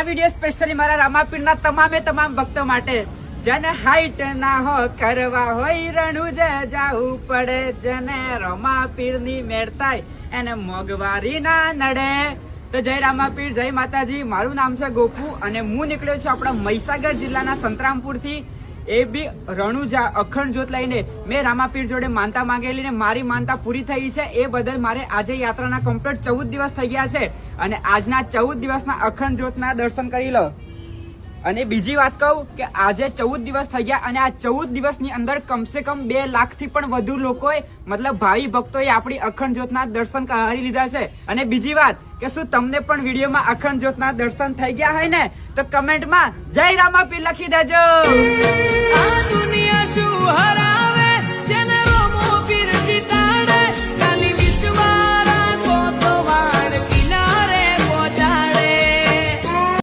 આ video specially મારા રામાપીરના તમામ ભક્તો માટે, જેને હાઈટ ના હો કરવા હોય રણુજ જાવું પડે, જેને રામાપીરની મેળ થાય એને મોંઘવારી ના નડે. તો જય રામાપીર, જય માતાજી. મારું નામ છે ગોપુ અને હું નીકળ્યો છું આપણા મહીસાગર જિલ્લાના સંતરામપુર થી. એ બી રણુજા અખંડ જ્યોત લઈને મેં રામાપીર જોડે માનતા માંગેલી ને મારી માનતા પૂરી થઈ છે. એ બદલ મારે આજે યાત્રાના કમ્પ્લીટ 14 દિવસ થઈ ગયા છે અને આજના 14 દિવસના અખંડ જ્યોતના દર્શન કરી લો. અને બીજી વાત કહું કે આજે 14 દિવસ થઈ ગયા અને આ 14 દિવસની અંદર કમસે કમ 2 લાખથી પણ વધુ લોકોએ મતલબ ભાવિ ભક્તોએ આપણી અખંડ જ્યોતના દર્શન કરી લીધા છે. અને બીજી વાત કે શું તમને પણ વિડીયોમાં અખંડ જ્યોતના દર્શન થઈ ગયા હોય ને તો કમેન્ટમાં જય રામાપીર લખી દેજો. આ દુનિયા શું હરા